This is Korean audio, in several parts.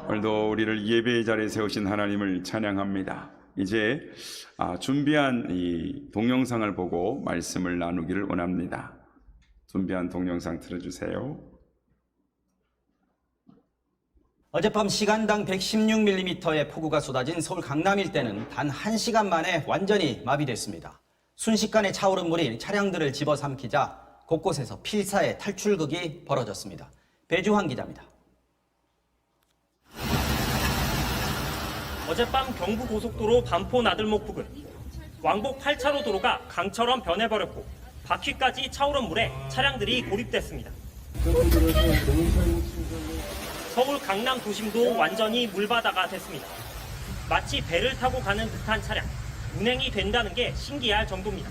오늘도 우리를 예배의 자리에 세우신 하나님을 찬양합니다. 이제 준비한 이 동영상을 보고 말씀을 나누기를 원합니다. 준비한 동영상 틀어주세요. 어젯밤 시간당 116mm의 폭우가 쏟아진 서울 강남 일대는 단 1시간 만에 완전히 마비됐습니다. 순식간에 차오른 물이 차량들을 집어삼키자 곳곳에서 필사의 탈출극이 벌어졌습니다. 배주환 기자입니다. 어젯밤 경부고속도로 반포 나들목 부근 왕복 8차로 도로가 강처럼 변해버렸고 바퀴까지 차오른 물에 차량들이 고립됐습니다. 서울 강남 도심도 완전히 물바다가 됐습니다. 마치 배를 타고 가는 듯한 차량, 운행이 된다는 게 신기할 정도입니다.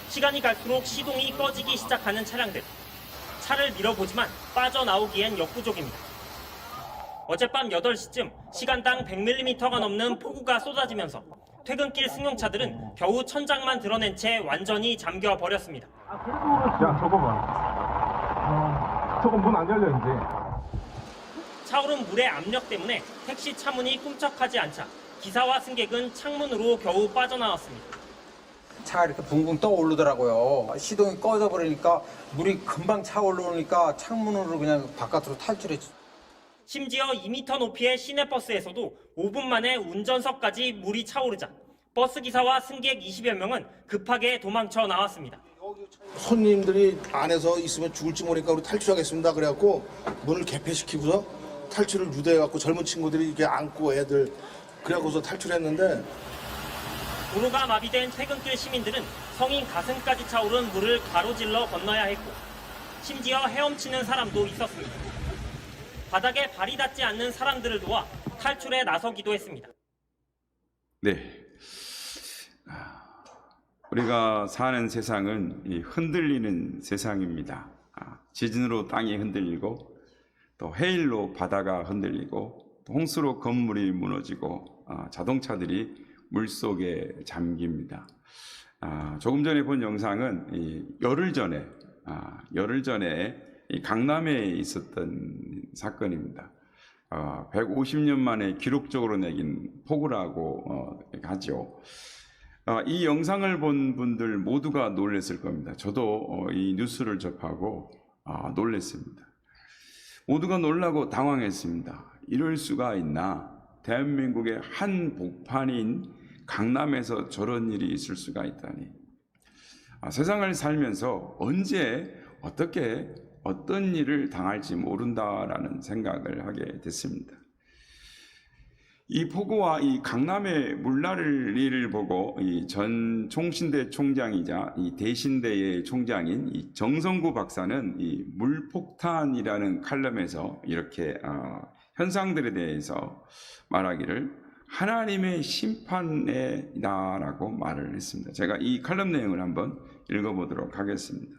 시간이 갈수록 시동이 꺼지기 시작하는 차량들. 차를 밀어보지만 빠져나오기엔 역부족입니다. 어젯밤 8시쯤 시간당 100mm가 넘는 폭우가 쏟아지면서 퇴근길 승용차들은 겨우 천장만 드러낸 채 완전히 잠겨버렸습니다. 야, 저거 봐. 저거 문 안 열려, 이제. 차오른 물의 압력 때문에 택시 차문이 꿈쩍하지 않자 기사와 승객은 창문으로 겨우 빠져나왔습니다. 차가 이렇게 붕붕 떠오르더라고요. 시동이 꺼져버리니까 물이 금방 차올라오니까 창문으로 그냥 바깥으로 탈출했죠. 심지어 2m 높이의 시내버스에서도 5분 만에 운전석까지 물이 차오르자 버스 기사와 승객 20여 명은 급하게 도망쳐 나왔습니다. 손님들이 안에서 있으면 죽을지 모르니까 우리 탈출하겠습니다. 그래갖고 문을 개폐시키고서 탈출을 유도해갖고 젊은 친구들이 이렇게 안고 애들 그래갖고서 탈출했는데 도로가 마비된 퇴근길 시민들은 성인 가슴까지 차오른 물을 가로질러 건너야 했고 심지어 헤엄치는 사람도 있었습니다. 바닥에 발이 닿지 않는 사람들을 도와 탈출에 나서기도 했습니다. 네, 우리가 사는 세상은 이 흔들리는 세상입니다. 지진으로 땅이 흔들리고 또 해일로 바다가 흔들리고 또 홍수로 건물이 무너지고 자동차들이 물속에 잠깁니다. 조금 전에 본 영상은 열흘 전에 이 강남에 있었던 사건입니다. 150년 만에 기록적으로 내긴 폭우라고 하죠. 이 영상을 본 분들 모두가 놀랐을 겁니다. 저도 이 뉴스를 접하고 놀랐습니다. 모두가 놀라고 당황했습니다. 이럴 수가 있나? 대한민국의 한 복판인 강남에서 저런 일이 있을 수가 있다니. 세상을 살면서 언제 어떻게 어떤 일을 당할지 모른다라는 생각을 하게 됐습니다. 이 폭우와 이 강남의 물난리를 일을 보고 이 전 총신대 총장이자 이 대신대의 총장인 이 정성구 박사는 이 물폭탄이라는 칼럼에서 이렇게 현상들에 대해서 말하기를 하나님의 심판이다라고 말을 했습니다. 제가 이 칼럼 내용을 한번 읽어보도록 하겠습니다.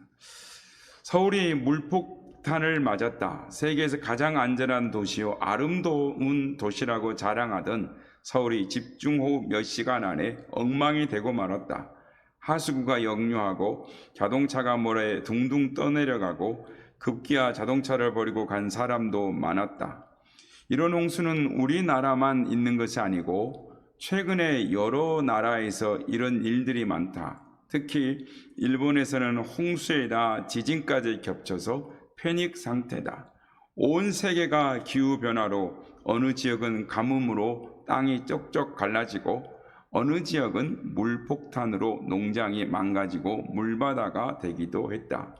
서울이 물폭탄을 맞았다. 세계에서 가장 안전한 도시요 아름다운 도시라고 자랑하던 서울이 집중호흡 몇 시간 안에 엉망이 되고 말았다. 하수구가 역류하고 자동차가 모래에 둥둥 떠내려가고 급기야 자동차를 버리고 간 사람도 많았다. 이런 홍수는 우리나라만 있는 것이 아니고 최근에 여러 나라에서 이런 일들이 많다. 특히 일본에서는 홍수에다 지진까지 겹쳐서 패닉 상태다. 온 세계가 기후변화로 어느 지역은 가뭄으로 땅이 쩍쩍 갈라지고 어느 지역은 물폭탄으로 농장이 망가지고 물바다가 되기도 했다.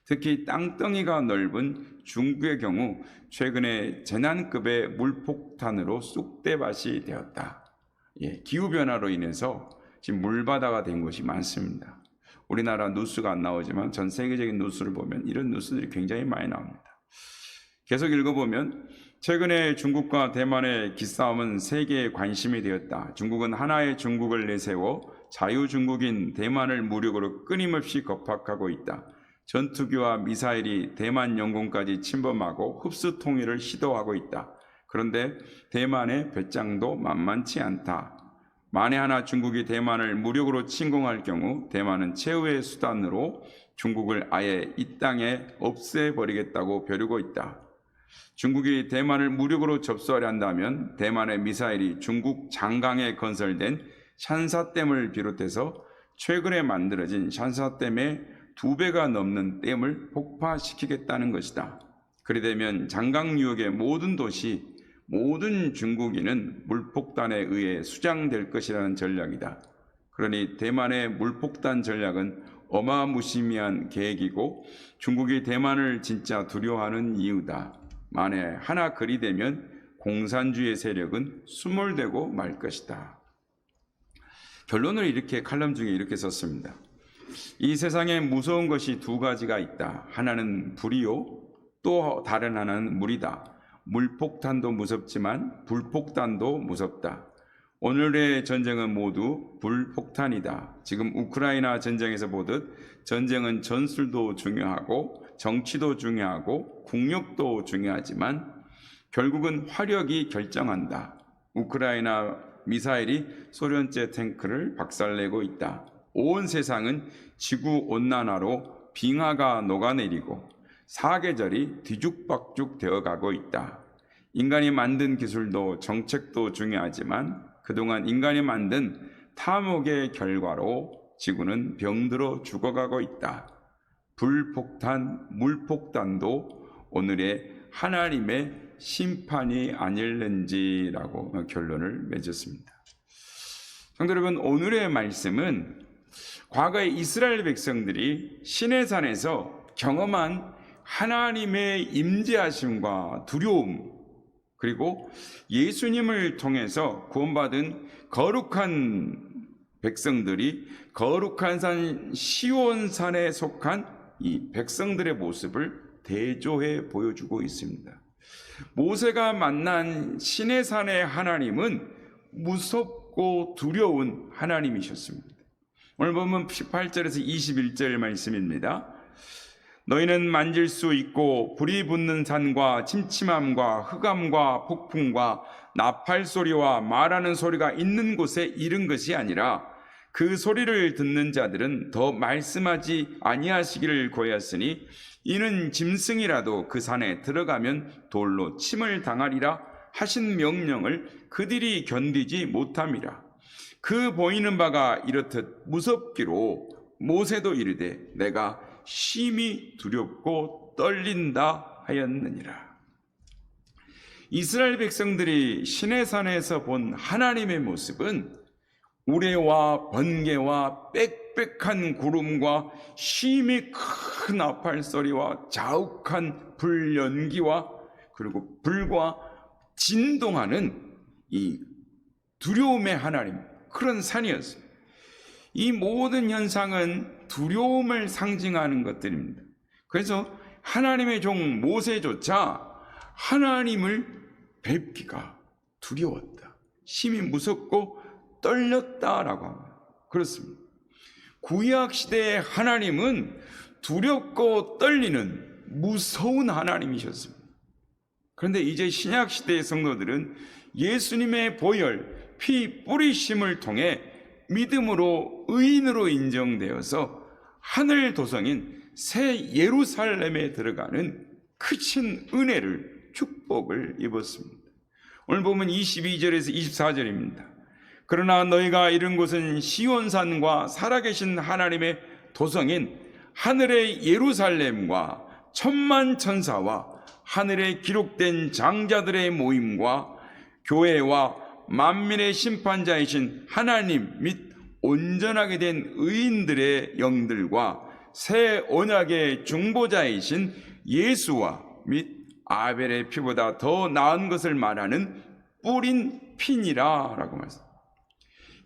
특히 땅덩이가 넓은 중국의 경우 최근에 재난급의 물폭탄으로 쑥대밭이 되었다. 기후변화로 인해서 지금 물바다가 된 곳이 많습니다. 우리나라 뉴스가 안 나오지만 전 세계적인 뉴스를 보면 이런 뉴스들이 굉장히 많이 나옵니다. 계속 읽어보면 최근에 중국과 대만의 기싸움은 세계의 관심이 되었다. 중국은 하나의 중국을 내세워 자유중국인 대만을 무력으로 끊임없이 겁박하고 있다. 전투기와 미사일이 대만 영공까지 침범하고 흡수 통일을 시도하고 있다. 그런데 대만의 배짱도 만만치 않다. 만에 하나 중국이 대만을 무력으로 침공할 경우 대만은 최후의 수단으로 중국을 아예 이 땅에 없애버리겠다고 벼르고 있다. 중국이 대만을 무력으로 접수하려 한다면 대만의 미사일이 중국 장강에 건설된 샨사댐을 비롯해서 최근에 만들어진 샨사댐의 2배가 넘는 댐을 폭파시키겠다는 것이다. 그리 되면 장강유역의 모든 도시, 모든 중국인은 물폭탄에 의해 수장될 것이라는 전략이다. 그러니 대만의 물폭탄 전략은 어마무시한 계획이고 중국이 대만을 진짜 두려워하는 이유다. 만에 하나 그리 되면 공산주의 세력은 수몰되고 말 것이다. 결론을 이렇게 칼럼 중에 이렇게 썼습니다. 이 세상에 무서운 것이 2가지가 있다. 하나는 불이요, 또 다른 하나는 물이다. 물폭탄도 무섭지만 불폭탄도 무섭다. 오늘의 전쟁은 모두 불폭탄이다. 지금 우크라이나 전쟁에서 보듯 전쟁은 전술도 중요하고 정치도 중요하고 국력도 중요하지만 결국은 화력이 결정한다. 우크라이나 미사일이 소련제 탱크를 박살내고 있다. 온 세상은 지구온난화로 빙하가 녹아내리고 사계절이 뒤죽박죽 되어가고 있다. 인간이 만든 기술도 정책도 중요하지만 그동안 인간이 만든 탐욕의 결과로 지구는 병들어 죽어가고 있다. 불폭탄, 물폭탄도 오늘의 하나님의 심판이 아닐는지라고 결론을 맺었습니다. 성도 여러분, 오늘의 말씀은 과거의 이스라엘 백성들이 시내산에서 경험한 하나님의 임재하심과 두려움, 그리고 예수님을 통해서 구원받은 거룩한 백성들이 거룩한 산 시온산에 속한 이 백성들의 모습을 대조해 보여주고 있습니다. 모세가 만난 시내산의 하나님은 무섭고 두려운 하나님이셨습니다. 오늘 보면 18절에서 21절 말씀입니다. 너희는 만질 수 있고 불이 붙는 산과 침침함과 흑암과 폭풍과 나팔 소리와 말하는 소리가 있는 곳에 이른 것이 아니라 그 소리를 듣는 자들은 더 말씀하지 아니하시기를 고하였으니 이는 짐승이라도 그 산에 들어가면 돌로 침을 당하리라 하신 명령을 그들이 견디지 못함이라. 그 보이는 바가 이렇듯 무섭기로 모세도 이르되 내가 심히 두렵고 떨린다 하였느니라. 이스라엘 백성들이 시내산에서 본 하나님의 모습은 우레와 번개와 빽빽한 구름과 심히 큰 나팔 소리와 자욱한 불 연기와 그리고 불과 진동하는 이 두려움의 하나님, 그런 산이었어요. 이 모든 현상은 두려움을 상징하는 것들입니다. 그래서 하나님의 종 모세조차 하나님을 뵙기가 두려웠다. 심히 무섭고 떨렸다라고 합니다. 그렇습니다. 구약 시대의 하나님은 두렵고 떨리는 무서운 하나님이셨습니다. 그런데 이제 신약 시대의 성도들은 예수님의 보혈, 피 뿌리심을 통해 믿음으로 의인으로 인정되어서 하늘 도성인 새 예루살렘에 들어가는 크신 은혜를, 축복을 입었습니다. 오늘 보면 22절에서 24절입니다. 그러나 너희가 이른 곳은 시온산과 살아계신 하나님의 도성인 하늘의 예루살렘과 천만 천사와 하늘에 기록된 장자들의 모임과 교회와 만민의 심판자이신 하나님 및 온전하게 된 의인들의 영들과 새 언약의 중보자이신 예수와 및 아벨의 피보다 더 나은 것을 말하는 뿌린 피니라 라고 말씀합니다.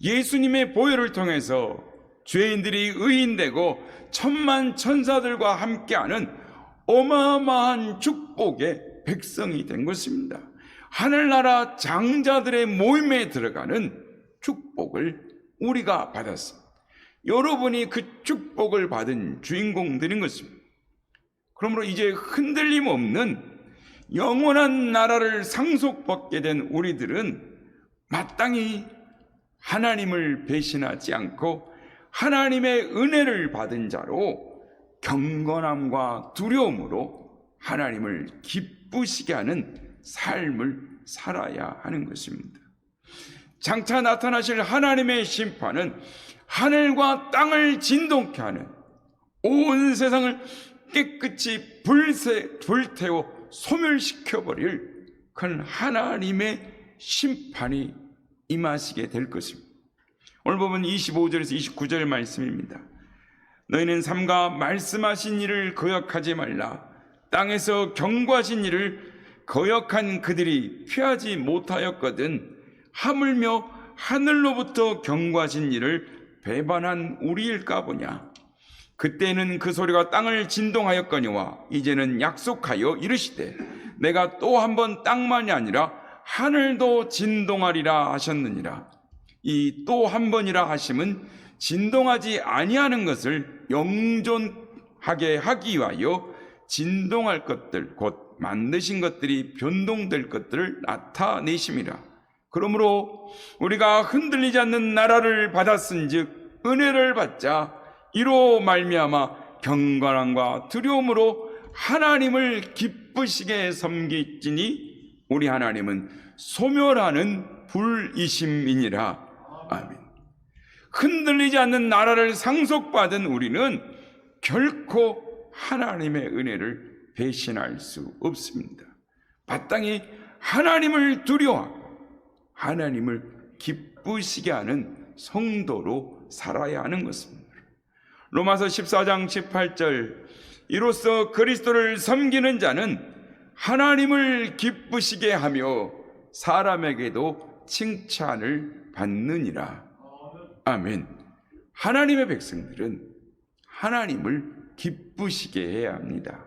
예수님의 보혈을 통해서 죄인들이 의인되고 천만 천사들과 함께하는 어마어마한 축복의 백성이 된 것입니다. 하늘나라 장자들의 모임에 들어가는 축복을 우리가 받았습니다. 여러분이 그 축복을 받은 주인공들인 것입니다. 그러므로 이제 흔들림 없는 영원한 나라를 상속받게 된 우리들은 마땅히 하나님을 배신하지 않고 하나님의 은혜를 받은 자로 경건함과 두려움으로 하나님을 기뻐 기쁘시게 하는 삶을 살아야 하는 것입니다. 장차 나타나실 하나님의 심판은 하늘과 땅을 진동케 하는, 온 세상을 깨끗이 불태워 소멸시켜버릴 그런 하나님의 심판이 임하시게 될 것입니다. 오늘 보면 25절에서 29절 말씀입니다. 너희는 삼가 말씀하신 일을 거역하지 말라. 땅에서 경고하신 일을 거역한 그들이 피하지 못하였거든 하물며 하늘로부터 경고하신 일을 배반한 우리일까 보냐. 그때는 그 소리가 땅을 진동하였거니와 이제는 약속하여 이르시되 내가 또 한 번 땅만이 아니라 하늘도 진동하리라 하셨느니라. 이 또 한 번이라 하심은 진동하지 아니하는 것을 영존하게 하기 위하여 진동할 것들 곧 만드신 것들이 변동될 것들을 나타내심이라. 그러므로 우리가 흔들리지 않는 나라를 받았은즉 은혜를 받자 이로 말미암아 경건함과 두려움으로 하나님을 기쁘시게 섬기지니 우리 하나님은 소멸하는 불이심이니라. 아멘. 흔들리지 않는 나라를 상속받은 우리는 결코 하나님의 은혜를 배신할 수 없습니다. 마땅히 하나님을 두려워하고 하나님을 기쁘시게 하는 성도로 살아야 하는 것입니다. 로마서 14장 18절 이로써 그리스도를 섬기는 자는 하나님을 기쁘시게 하며 사람에게도 칭찬을 받느니라. 아멘. 하나님의 백성들은 하나님을 기쁘시게 해야 합니다.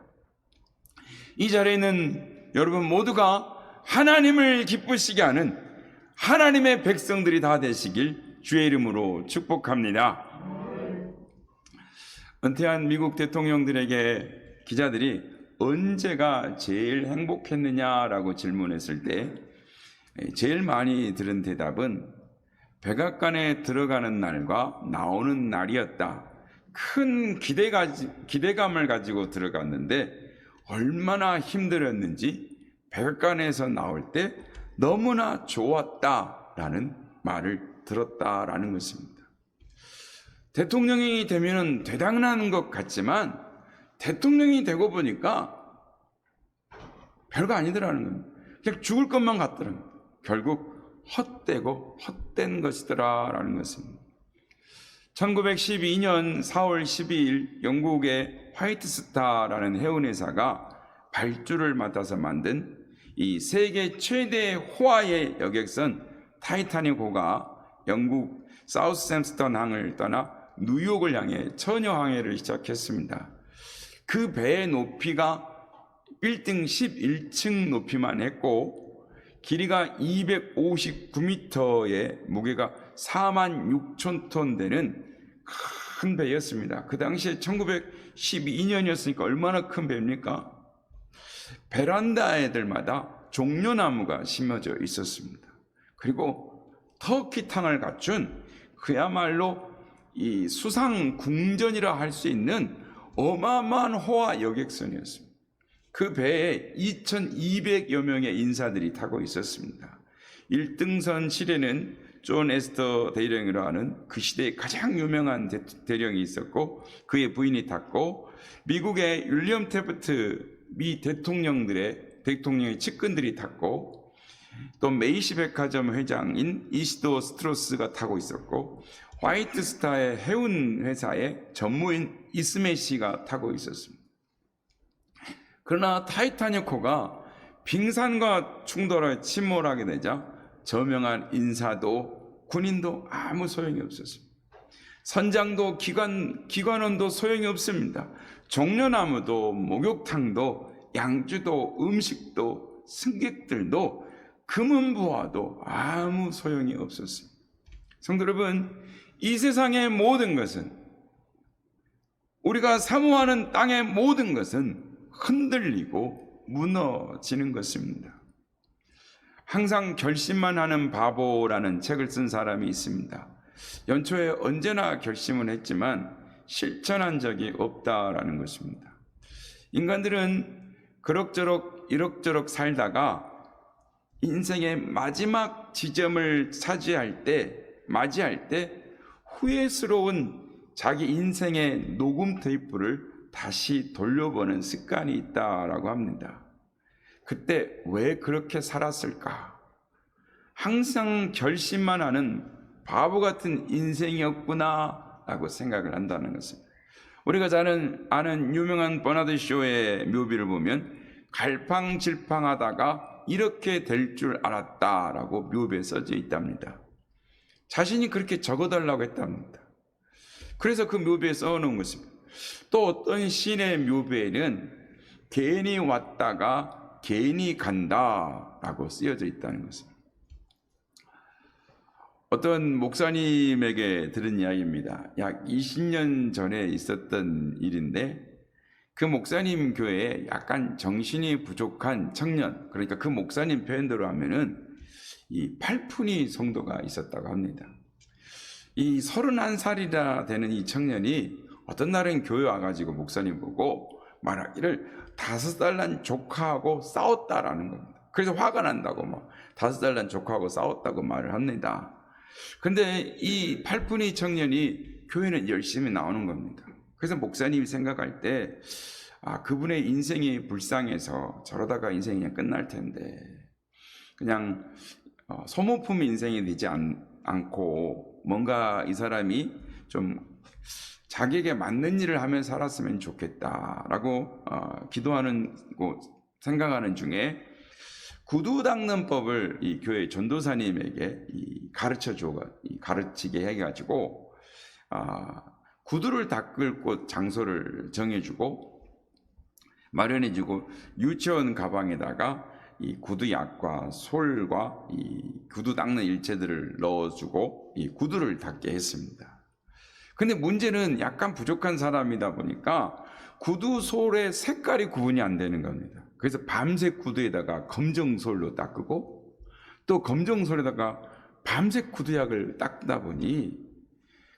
이 자리에는 여러분 모두가 하나님을 기쁘시게 하는 하나님의 백성들이 다 되시길 주의 이름으로 축복합니다. 은퇴한 미국 대통령들에게 기자들이 언제가 제일 행복했느냐라고 질문했을 때 제일 많이 들은 대답은 백악관에 들어가는 날과 나오는 날이었다. 큰 기대감을 가지고 들어갔는데 얼마나 힘들었는지 백악관에서 나올 때 너무나 좋았다라는 말을 들었다라는 것입니다. 대통령이 되면은 대단한 것 같지만 대통령이 되고 보니까 별거 아니더라는 겁니다. 그냥 죽을 것만 같더라는 겁니다. 결국 헛되고 헛된 것이더라라는 것입니다. 1912년 4월 12일 영국의 화이트스타라는 해운회사가 발주를 맡아서 만든 이 세계 최대 호화의 여객선 타이타닉호가 영국 사우스햄프턴 항을 떠나 뉴욕을 향해 처녀 항해를 시작했습니다. 그 배의 높이가 빌딩 11층 높이만 했고 길이가 259m에 무게가 46,000톤 되는 큰 배였습니다. 그 당시에 1912년이었으니까 얼마나 큰 배입니까? 베란다에들마다 종려나무가 심어져 있었습니다. 그리고 터키탕을 갖춘 그야말로 이 수상 궁전이라 할 수 있는 어마어마한 호화 여객선이었습니다. 그 배에 2,200여 명의 인사들이 타고 있었습니다. 1등선 실에는 존 에스터 대령이라 하는 그 시대의 가장 유명한 대령이 있었고 그의 부인이 탔고 미국의 윌리엄 태프트 미 대통령의 측근들이 탔고 또 메이시 백화점 회장인 이시도 스트로스가 타고 있었고 화이트스타의 해운 회사의 전무인 이스메 씨가 타고 있었습니다. 그러나 타이타닉호가 빙산과 충돌해 침몰하게 되자 저명한 인사도 군인도 아무 소용이 없었습니다. 선장도 기관원도 소용이 없습니다. 종려나무도 목욕탕도 양주도 음식도 승객들도 금은부화도 아무 소용이 없었습니다. 성도 여러분, 이 세상의 모든 것은 우리가 사모하는 땅의 모든 것은 흔들리고 무너지는 것입니다. 항상 결심만 하는 바보라는 책을 쓴 사람이 있습니다. 연초에 언제나 결심은 했지만 실천한 적이 없다라는 것입니다. 인간들은 그럭저럭 이럭저럭 살다가 인생의 마지막 지점을 맞이할 때 후회스러운 자기 인생의 녹음 테이프를 다시 돌려보는 습관이 있다라고 합니다. 그때 왜 그렇게 살았을까? 항상 결심만 하는 바보 같은 인생이었구나 라고 생각을 한다는 것입니다. 우리가 아는 유명한 버나드 쇼의 묘비를 보면 갈팡질팡하다가 이렇게 될 줄 알았다라고 묘비에 써져 있답니다. 자신이 그렇게 적어달라고 했답니다. 그래서 그 묘비에 써놓은 것입니다. 또 어떤 시인의 묘비에는 괜히 왔다가 괜히 간다라고 쓰여져 있다는 것입니다. 어떤 목사님에게 들은 이야기입니다. 약 20년 전에 있었던 일인데 그 목사님 교회에 약간 정신이 부족한 청년, 그러니까 그 목사님 표현대로 하면은 이 팔푼이 성도가 있었다고 합니다. 이 31살이나 되는 이 청년이 어떤 날은 교회 와가지고 목사님 보고 말하기를 5살 난 조카하고 싸웠다라는 겁니다. 그래서 화가 난다고 5살 난 조카하고 싸웠다고 말을 합니다. 근데 이 팔푼이 청년이 교회는 열심히 나오는 겁니다. 그래서 목사님이 생각할 때 그분의 인생이 불쌍해서 저러다가 인생이 그냥 끝날 텐데 그냥 소모품 인생이 되지 않고 뭔가 이 사람이 좀 자기에게 맞는 일을 하며 살았으면 좋겠다라고 기도하는 생각하는 중에 구두 닦는 법을 이 교회 전도사님에게 가르치게 해가지고 구두를 닦을 곳 장소를 정해주고 마련해주고 유치원 가방에다가 이 구두약과 솔과 이 구두 닦는 일체들을 넣어주고 이 구두를 닦게 했습니다. 근데 문제는 약간 부족한 사람이다 보니까 구두 솔의 색깔이 구분이 안 되는 겁니다. 그래서 밤색 구두에다가 검정솔로 닦고 또 검정솔에다가 밤색 구두약을 닦다 보니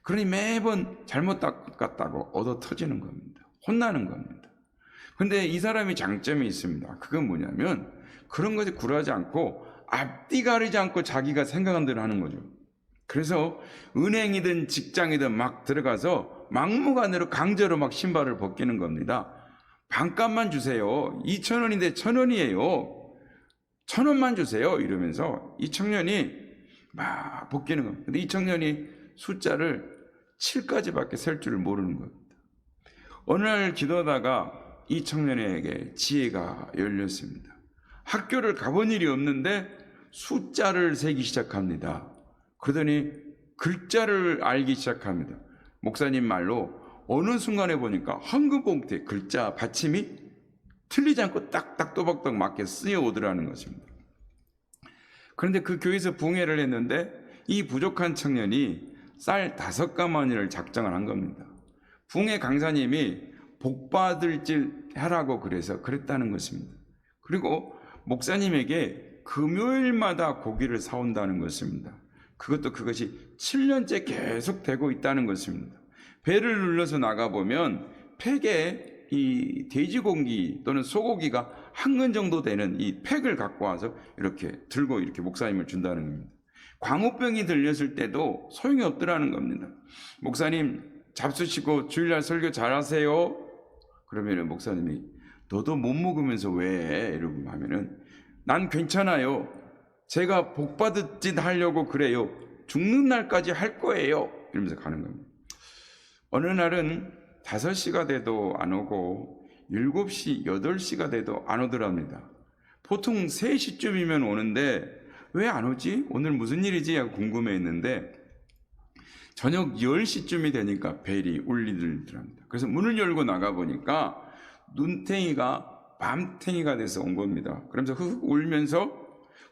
그러니 매번 잘못 닦았다고 얻어 터지는 겁니다. 혼나는 겁니다. 근데 이 사람이 장점이 있습니다. 그건 뭐냐면 그런 것에 굴하지 않고 앞뒤 가리지 않고 자기가 생각한 대로 하는 거죠. 그래서 은행이든 직장이든 막 들어가서 막무가내로 강제로 막 신발을 벗기는 겁니다. 반값만 주세요. 2,000원인데 1,000원이에요. 1,000원만 주세요. 이러면서 이 청년이 막 벗기는 겁니다. 근데 이 청년이 숫자를 7까지밖에 셀 줄을 모르는 겁니다. 어느 날 기도하다가 이 청년에게 지혜가 열렸습니다. 학교를 가본 일이 없는데 숫자를 세기 시작합니다. 그러더니 글자를 알기 시작합니다. 목사님 말로 어느 순간에 보니까 한글 봉투에 글자 받침이 틀리지 않고 딱딱 또박또박 맞게 쓰여 오더라는 것입니다. 그런데 그 교회에서 붕해를 했는데 이 부족한 청년이 쌀 5가마니를 작정을 한 겁니다. 붕해 강사님이 복 받을 질 하라고 그랬다는 것입니다. 그리고 목사님에게 금요일마다 고기를 사온다는 것입니다. 그것이 7년째 계속 되고 있다는 것입니다. 배를 눌러서 나가보면 팩에 이 돼지고기 또는 소고기가 한 근 정도 되는 이 팩을 갖고 와서 이렇게 들고 이렇게 목사님을 준다는 겁니다. 광우병이 들렸을 때도 소용이 없더라는 겁니다. 목사님 잡수시고 주일날 설교 잘하세요. 그러면 목사님이 너도 못 먹으면서 왜? 이러고 하면은 난 괜찮아요. 제가 복 받을 짓 하려고 그래요. 죽는 날까지 할 거예요. 이러면서 가는 겁니다. 어느 날은 5시가 돼도 안 오고 7시, 8시가 돼도 안 오더랍니다. 보통 3시쯤이면 오는데 왜 안 오지? 오늘 무슨 일이지? 하고 궁금해했는데 저녁 10시쯤이 되니까 벨이 울리더랍니다. 그래서 문을 열고 나가보니까 눈탱이가 밤탱이가 돼서 온 겁니다. 그러면서 흑 울면서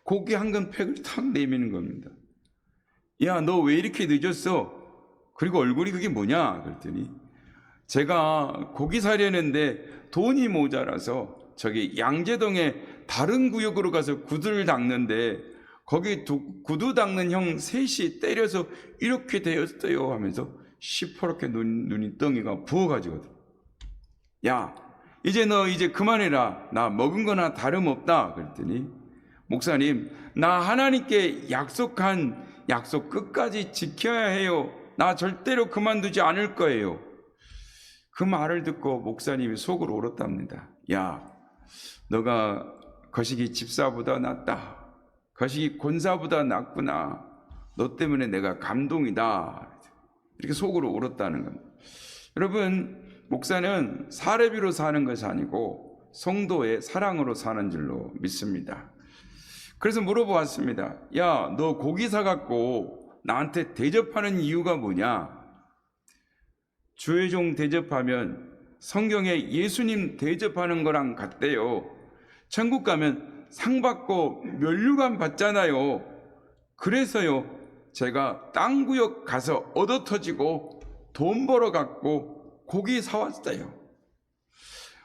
고기 한 근 팩을 탁 내미는 겁니다. 야, 너 왜 이렇게 늦었어? 그리고 얼굴이 그게 뭐냐? 그랬더니 제가 고기 사려는데 돈이 모자라서 저기 양재동에 다른 구역으로 가서 구두를 닦는데 거기 구두 닦는 형 셋이 때려서 이렇게 되었어요 하면서 시퍼렇게 눈이 덩이가 부어가지고 야, 이제 너 이제 그만해라. 나 먹은 거나 다름없다. 그랬더니 목사님, 나 하나님께 약속한 약속 끝까지 지켜야 해요. 나 절대로 그만두지 않을 거예요. 그 말을 듣고 목사님이 속으로 울었답니다. 야, 너가 거시기 집사보다 낫다. 거시기 권사보다 낫구나. 너 때문에 내가 감동이다. 이렇게 속으로 울었다는 겁니다. 여러분, 목사는 사례비로 사는 것이 아니고 성도의 사랑으로 사는 줄로 믿습니다. 그래서 물어보았습니다. 야, 너 고기 사갖고 나한테 대접하는 이유가 뭐냐? 주의 종 대접하면 성경에 예수님 대접하는 거랑 같대요. 천국 가면 상 받고 면류관 받잖아요. 그래서요, 제가 땅 구역 가서 얻어 터지고 돈 벌어 갖고 고기 사왔어요.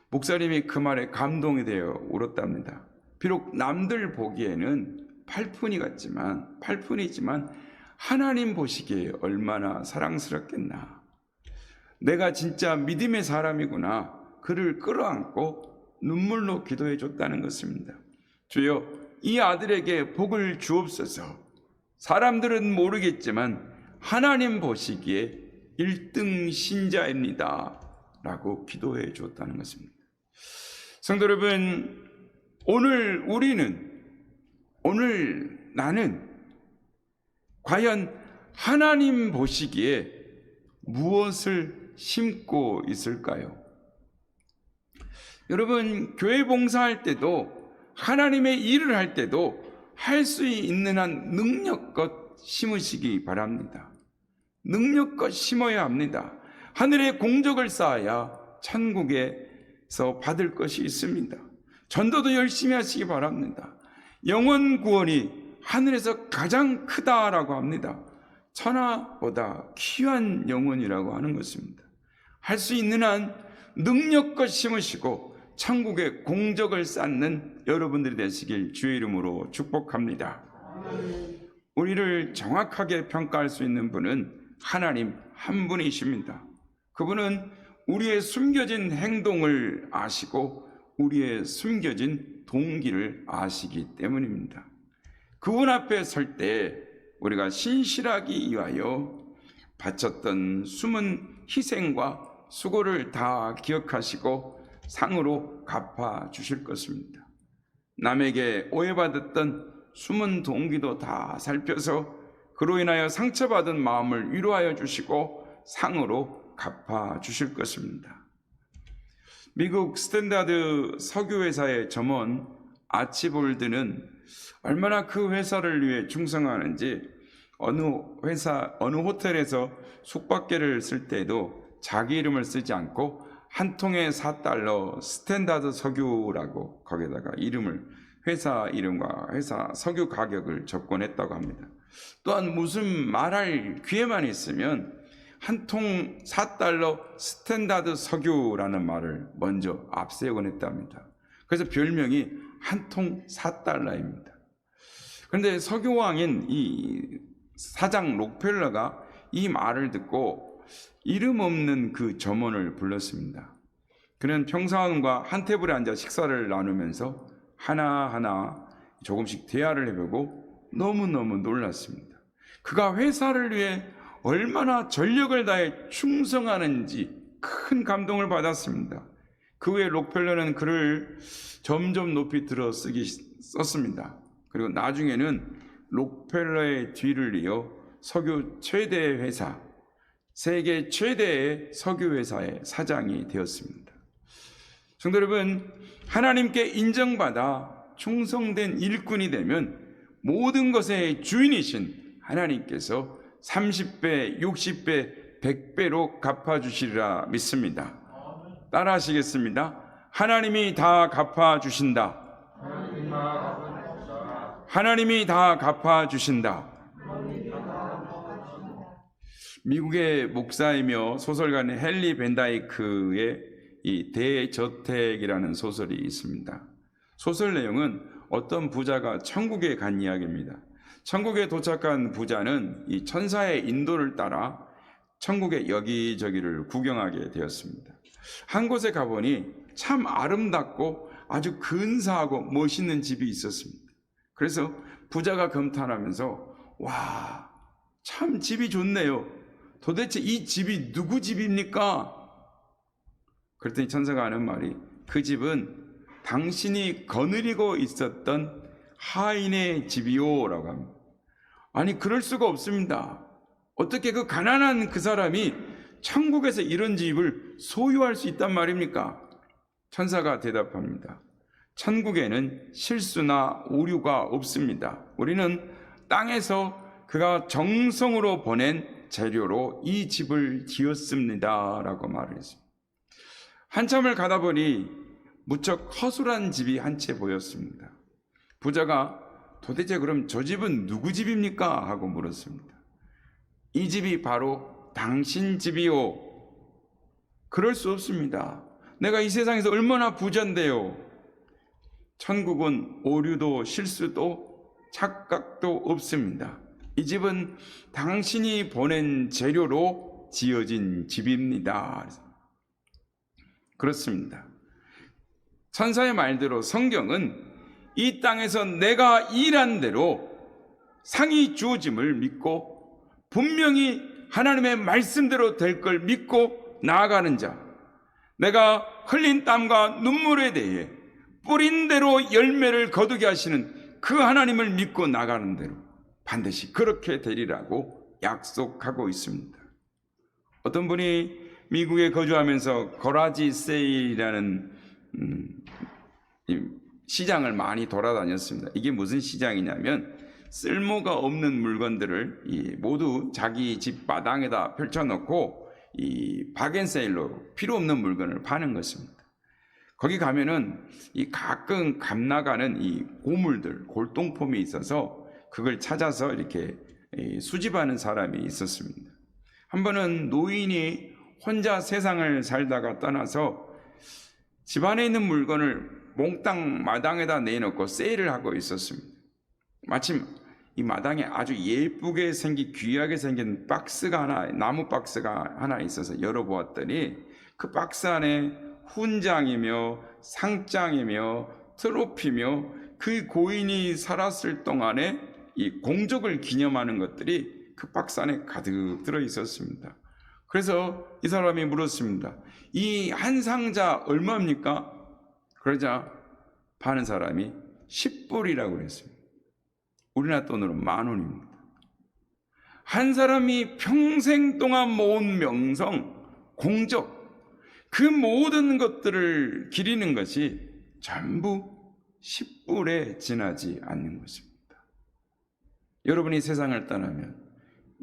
목사님이 그 말에 감동이 되어 울었답니다. 비록 남들 보기에는 팔푼이지만 하나님 보시기에 얼마나 사랑스럽겠나. 내가 진짜 믿음의 사람이구나. 그를 끌어안고 눈물로 기도해 줬다는 것입니다. 주여, 이 아들에게 복을 주옵소서. 사람들은 모르겠지만 하나님 보시기에 1등 신자입니다. 라고 기도해 줬다는 것입니다. 성도 여러분, 오늘 나는 과연 하나님 보시기에 무엇을 심고 있을까요? 여러분, 교회 봉사할 때도 하나님의 일을 할 때도 할 수 있는 한 능력껏 심으시기 바랍니다. 능력껏 심어야 합니다. 하늘의 공적을 쌓아야 천국에서 받을 것이 있습니다. 전도도 열심히 하시기 바랍니다. 영혼 구원이 하늘에서 가장 크다라고 합니다. 천하보다 귀한 영혼이라고 하는 것입니다. 할 수 있는 한 능력껏 심으시고 천국의 공적을 쌓는 여러분들이 되시길 주의 이름으로 축복합니다. 우리를 정확하게 평가할 수 있는 분은 하나님 한 분이십니다. 그분은 우리의 숨겨진 행동을 아시고 우리의 숨겨진 동기를 아시기 때문입니다. 그분 앞에 설 때 우리가 신실하기 위하여 바쳤던 숨은 희생과 수고를 다 기억하시고 상으로 갚아 주실 것입니다. 남에게 오해받았던 숨은 동기도 다 살펴서 그로 인하여 상처받은 마음을 위로하여 주시고 상으로 갚아 주실 것입니다. 미국 스탠다드 석유회사의 점원 아치볼드는 얼마나 그 회사를 위해 충성하는지 어느 호텔에서 숙박계를 쓸 때도 자기 이름을 쓰지 않고 한 통에 $4 스탠다드 석유라고 거기다가 회사 이름과 회사 석유 가격을 접근했다고 합니다. 또한 무슨 말할 기회만 있으면 한 통 $4 스탠다드 석유라는 말을 먼저 앞세우곤 했답니다. 그래서 별명이 한 통 $4입니다. 그런데 석유왕인 이 사장 록펠러가 이 말을 듣고 이름 없는 그 점원을 불렀습니다. 그는 평사원과 한 테이블에 앉아 식사를 나누면서 하나하나 조금씩 대화를 해보고 너무너무 놀랐습니다. 그가 회사를 위해 얼마나 전력을 다해 충성하는지 큰 감동을 받았습니다. 그 후에 록펠러는 그를 점점 높이 들어 썼습니다. 그리고 나중에는 록펠러의 뒤를 이어 석유 최대 회사, 세계 최대의 석유회사의 사장이 되었습니다. 성도 여러분, 하나님께 인정받아 충성된 일꾼이 되면 모든 것의 주인이신 하나님께서 30배, 60배, 100배로 갚아주시리라 믿습니다. 따라 하시겠습니다. 하나님이 다 갚아주신다. 하나님이 다 갚아주신다. 미국의 목사이며 소설가인 헨리 벤다이크의 이 대저택이라는 소설이 있습니다. 소설 내용은 어떤 부자가 천국에 간 이야기입니다. 천국에 도착한 부자는 이 천사의 인도를 따라 천국의 여기저기를 구경하게 되었습니다. 한 곳에 가보니 참 아름답고 아주 근사하고 멋있는 집이 있었습니다. 그래서 부자가 감탄하면서 와, 참 집이 좋네요. 도대체 이 집이 누구 집입니까? 그랬더니 천사가 하는 말이 그 집은 당신이 거느리고 있었던 하인의 집이요 라고 합니다. 아니 그럴 수가 없습니다. 어떻게 그 가난한 그 사람이 천국에서 이런 집을 소유할 수 있단 말입니까? 천사가 대답합니다. 천국에는 실수나 오류가 없습니다. 우리는 땅에서 그가 정성으로 보낸 재료로 이 집을 지었습니다 라고 말을 했습니다. 한참을 가다 보니 무척 허술한 집이 한 채 보였습니다. 부자가 도대체 그럼 저 집은 누구 집입니까? 하고 물었습니다. 이 집이 바로 당신 집이요. 그럴 수 없습니다. 내가 이 세상에서 얼마나 부자인데요. 천국은 오류도 실수도 착각도 없습니다. 이 집은 당신이 보낸 재료로 지어진 집입니다. 그렇습니다. 천사의 말대로 성경은 이 땅에서 내가 일한 대로 상이 주어짐을 믿고 분명히 하나님의 말씀대로 될 걸 믿고 나아가는 자, 내가 흘린 땀과 눈물에 대해 뿌린 대로 열매를 거두게 하시는 그 하나님을 믿고 나가는 대로 반드시 그렇게 되리라고 약속하고 있습니다. 어떤 분이 미국에 거주하면서 거라지 세일이라는 시장을 많이 돌아다녔습니다. 이게 무슨 시장이냐면 쓸모가 없는 물건들을 모두 자기 집 마당에다 펼쳐놓고 이 박앤세일로 필요 없는 물건을 파는 것입니다. 거기 가면은 이 가끔 감나가는 이 고물들, 골동품이 있어서 그걸 찾아서 이렇게 수집하는 사람이 있었습니다. 한 번은 노인이 혼자 세상을 살다가 떠나서 집안에 있는 물건을 몽땅 마당에다 내놓고 세일을 하고 있었습니다. 마침 이 마당에 아주 예쁘게 생긴 귀하게 생긴 박스가 하나, 나무 박스가 하나 있어서 열어보았더니 그 박스 안에 훈장이며 상장이며 트로피며 그 고인이 살았을 동안에 이 공적을 기념하는 것들이 그 박스 안에 가득 들어 있었습니다. 그래서 이 사람이 물었습니다. 이 한 상자 얼마입니까? 그러자 파는 사람이 10불이라고 그랬습니다. 우리나라 돈으로 10,000원입니다. 한 사람이 평생 동안 모은 명성, 공적, 그 모든 것들을 기리는 것이 전부 10불에 지나지 않는 것입니다. 여러분이 세상을 떠나면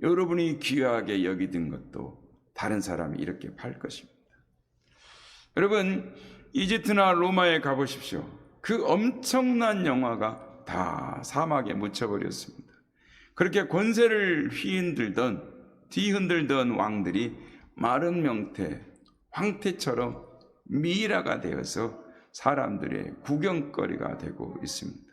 여러분이 귀하게 여기던 것도 다른 사람이 이렇게 팔 것입니다. 여러분, 이집트나 로마에 가보십시오. 그 엄청난 영화가 다 사막에 묻혀버렸습니다. 그렇게 권세를 뒤흔들던 왕들이 마른 명태, 황태처럼 미라가 되어서 사람들의 구경거리가 되고 있습니다.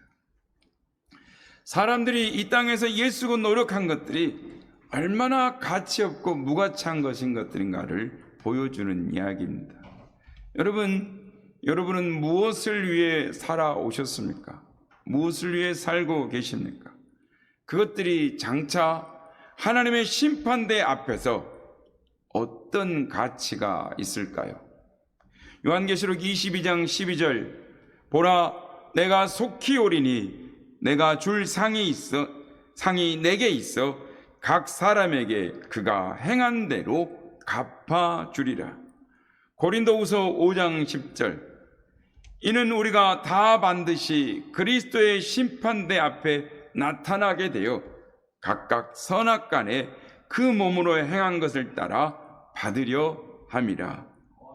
사람들이 이 땅에서 예수고 노력한 것들이 얼마나 가치없고 무가치한 것인 것들인가를 보여주는 이야기입니다. 여러분은 무엇을 위해 살아오셨습니까? 무엇을 위해 살고 계십니까? 그것들이 장차 하나님의 심판대 앞에서 어떤 가치가 있을까요? 요한계시록 22장 12절 보라 내가 속히 오리니 내가 줄 상이 내게 있어 각 사람에게 그가 행한 대로 갚아주리라. 고린도후서 5장 10절 이는 우리가 다 반드시 그리스도의 심판대 앞에 나타나게 되어 각각 선악간에 그 몸으로 행한 것을 따라 받으려 함이라.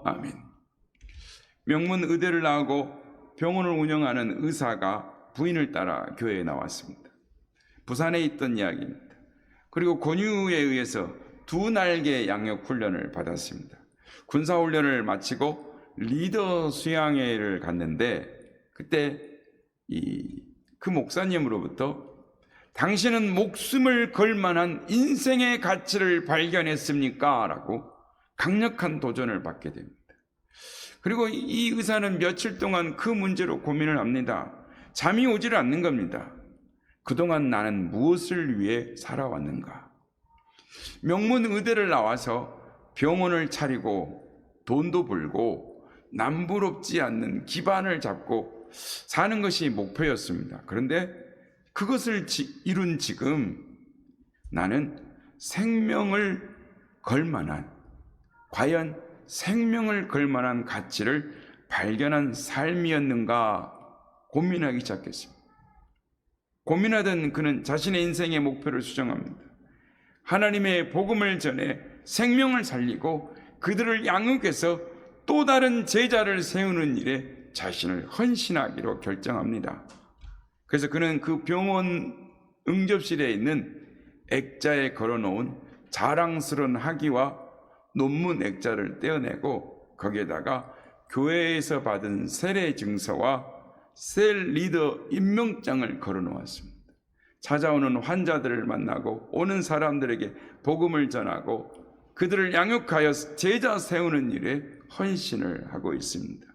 아멘. 명문 의대를 나오고 병원을 운영하는 의사가 부인을 따라 교회에 나왔습니다. 부산에 있던 이야기입니다. 그리고 권유에 의해서 2날개 양육 훈련을 받았습니다. 군사훈련을 마치고 리더 수양회를 갔는데 그때 그 목사님으로부터 당신은 목숨을 걸 만한 인생의 가치를 발견했습니까? 라고 강력한 도전을 받게 됩니다. 그리고 이 의사는 며칠 동안 그 문제로 고민을 합니다. 잠이 오지를 않는 겁니다. 그동안 나는 무엇을 위해 살아왔는가? 명문 의대를 나와서 병원을 차리고 돈도 벌고 남부럽지 않는 기반을 잡고 사는 것이 목표였습니다. 그런데 그것을 이룬 지금 나는 생명을 걸만한, 과연 생명을 걸만한 가치를 발견한 삶이었는가 고민하기 시작했습니다. 고민하던 그는 자신의 인생의 목표를 수정합니다. 하나님의 복음을 전해 생명을 살리고 그들을 양육해서 또 다른 제자를 세우는 일에 자신을 헌신하기로 결정합니다. 그래서 그는 그 병원 응접실에 있는 액자에 걸어놓은 자랑스러운 학위와 논문 액자를 떼어내고 거기에다가 교회에서 받은 세례 증서와 셀 리더 임명장을 걸어놓았습니다. 찾아오는 환자들을 만나고 오는 사람들에게 복음을 전하고 그들을 양육하여 제자 세우는 일에 헌신을 하고 있습니다.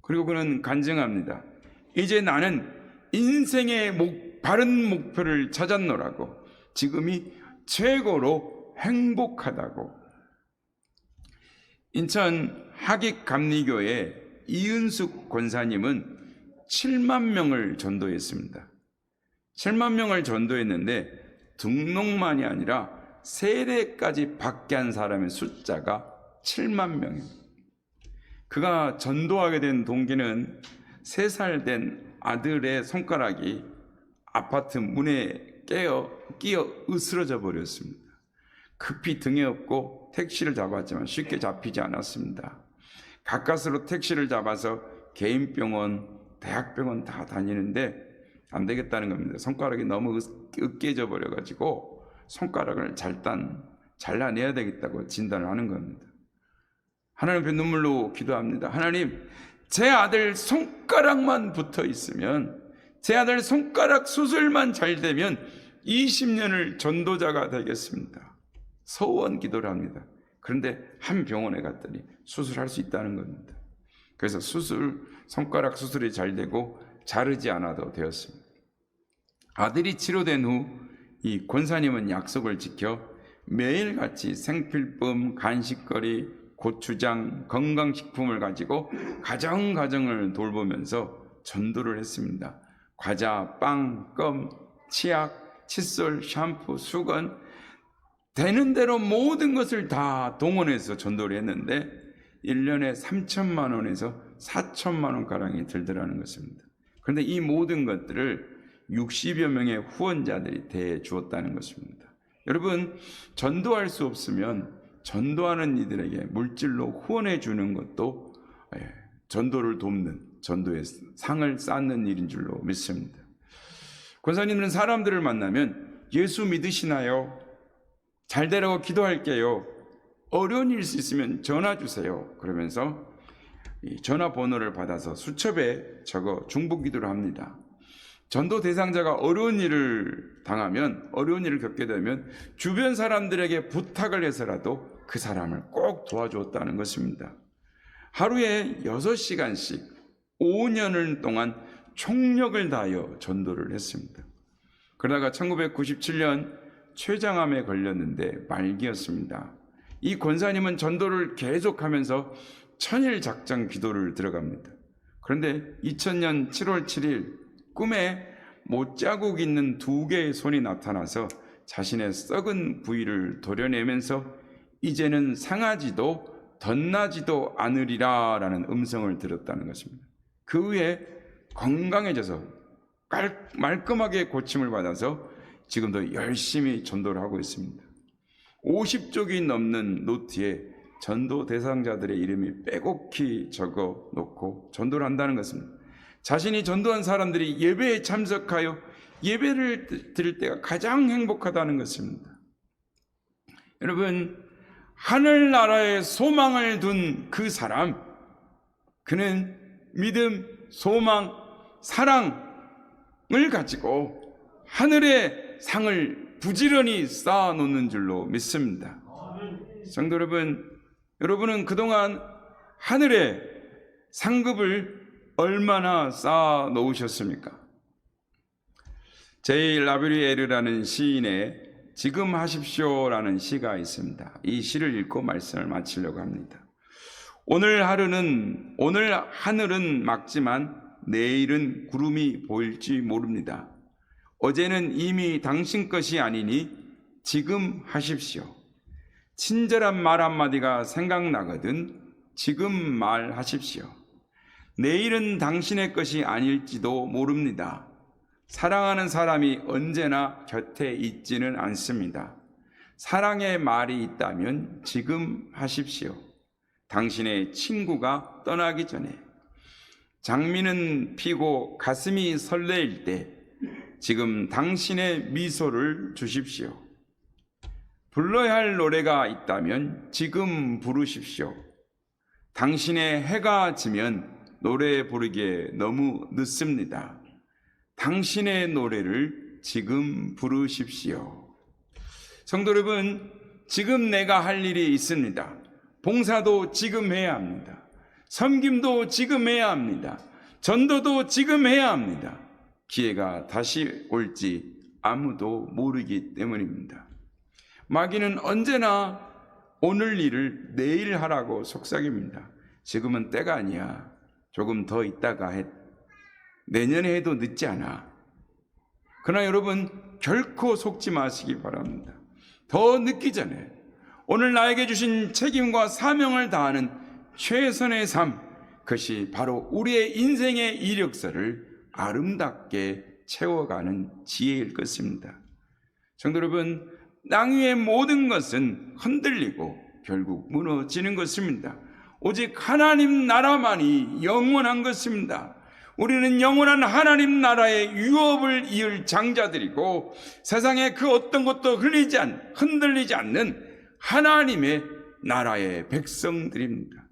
그리고 그는 간증합니다. 이제 나는 인생의 바른 목표를 찾았노라고, 지금이 최고로 행복하다고. 인천 하객감리교회 이은숙 권사님은 7만 명을 전도했습니다. 7만 명을 전도했는데 등록만이 아니라 세례까지 받게 한 사람의 숫자가 7만 명입니다. 그가 전도하게 된 동기는 3살 된 아들의 손가락이 아파트 문에 끼어 으스러져 버렸습니다. 급히 등에 업고 택시를 잡았지만 쉽게 잡히지 않았습니다. 가까스로 택시를 잡아서 개인병원, 대학병원 다 다니는데 안 되겠다는 겁니다. 손가락이 너무 으깨져 버려가지고 손가락을 잘라내야 되겠다고 진단을 하는 겁니다. 하나님 앞에 눈물로 기도합니다. 하나님, 제 아들 손가락만 붙어 있으면, 제 아들 손가락 수술만 잘 되면 20년을 전도자가 되겠습니다. 서원 기도를 합니다. 그런데 한 병원에 갔더니 수술할 수 있다는 겁니다. 그래서 손가락 수술이 잘 되고 자르지 않아도 되었습니다. 아들이 치료된 후 이 권사님은 약속을 지켜 매일같이 생필품, 간식거리, 고추장, 건강식품을 가지고 가정을 돌보면서 전도를 했습니다. 과자, 빵, 껌, 치약, 칫솔, 샴푸, 수건, 되는 대로 모든 것을 다 동원해서 전도를 했는데 1년에 3천만 원에서 4천만 원가량이 들더라는 것입니다. 그런데 이 모든 것들을 60여 명의 후원자들이 대주었다는 것입니다. 여러분, 전도할 수 없으면 전도하는 이들에게 물질로 후원해 주는 것도 전도를 돕는, 전도의 상을 쌓는 일인 줄로 믿습니다. 권사님은 사람들을 만나면 예수 믿으시나요? 잘 되라고 기도할게요. 어려운 일 있으면 전화 주세요. 그러면서 이 전화번호를 받아서 수첩에 적어 중보기도를 합니다. 전도 대상자가 어려운 일을 당하면, 어려운 일을 겪게 되면 주변 사람들에게 부탁을 해서라도 그 사람을 꼭 도와주었다는 것입니다. 하루에 6시간씩 5년을 동안 총력을 다하여 전도를 했습니다. 그러다가 1997년 췌장암에 걸렸는데 말기였습니다. 이 권사님은 전도를 계속하면서 천일 작정 기도를 들어갑니다. 그런데 2000년 7월 7일 꿈에 못자국 있는 2개의 손이 나타나서 자신의 썩은 부위를 도려내면서 이제는 상하지도 덧나지도 않으리라 라는 음성을 들었다는 것입니다. 그 후에 건강해져서 말끔하게 고침을 받아서 지금도 열심히 전도를 하고 있습니다. 50쪽이 넘는 노트에 전도 대상자들의 이름이 빼곡히 적어 놓고 전도를 한다는 것입니다. 자신이 전도한 사람들이 예배에 참석하여 예배를 드릴 때가 가장 행복하다는 것입니다. 여러분, 하늘나라에 소망을 둔 그 사람, 그는 믿음, 소망, 사랑을 가지고 하늘의 상을 부지런히 쌓아놓는 줄로 믿습니다. 성도 여러분, 여러분은 그동안 하늘에 상급을 얼마나 쌓아 놓으셨습니까? 제이 라브리에르라는 시인의 지금 하십시오라는 시가 있습니다. 이 시를 읽고 말씀을 마치려고 합니다. 오늘 하늘은 맑지만 내일은 구름이 보일지 모릅니다. 어제는 이미 당신 것이 아니니 지금 하십시오. 친절한 말 한마디가 생각나거든 지금 말하십시오. 내일은 당신의 것이 아닐지도 모릅니다. 사랑하는 사람이 언제나 곁에 있지는 않습니다. 사랑의 말이 있다면 지금 하십시오. 당신의 친구가 떠나기 전에 장미는 피고 가슴이 설레일 때 지금 당신의 미소를 주십시오. 불러야 할 노래가 있다면 지금 부르십시오. 당신의 해가 지면 노래 부르기에 너무 늦습니다. 당신의 노래를 지금 부르십시오. 성도 여러분, 지금 내가 할 일이 있습니다. 봉사도 지금 해야 합니다. 섬김도 지금 해야 합니다. 전도도 지금 해야 합니다. 기회가 다시 올지 아무도 모르기 때문입니다. 마귀는 언제나 오늘 일을 내일 하라고 속삭입니다. 지금은 때가 아니야. 조금 더 있다가 해. 내년에 해도 늦지 않아. 그러나 여러분 결코 속지 마시기 바랍니다. 더 늦기 전에 오늘 나에게 주신 책임과 사명을 다하는 최선의 삶, 그것이 바로 우리의 인생의 이력서를 아름답게 채워가는 지혜일 것입니다. 성도 여러분, 땅 위의 모든 것은 흔들리고 결국 무너지는 것입니다. 오직 하나님 나라만이 영원한 것입니다. 우리는 영원한 하나님 나라의 유업을 이을 장자들이고 세상의 그 어떤 것도 흔들리지 않는 하나님의 나라의 백성들입니다.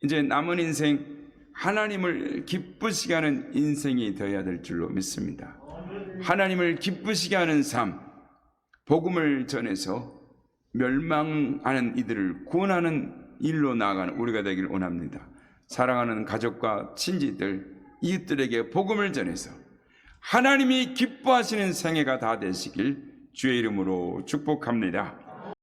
이제 남은 인생 하나님을 기쁘시게 하는 인생이 되어야 될 줄로 믿습니다. 하나님을 기쁘시게 하는 삶, 복음을 전해서 멸망하는 이들을 구원하는 일로 나아가는 우리가 되기를 원합니다. 사랑하는 가족과 친지들, 이웃들에게 복음을 전해서 하나님이 기뻐하시는 생애가 다 되시길 주의 이름으로 축복합니다.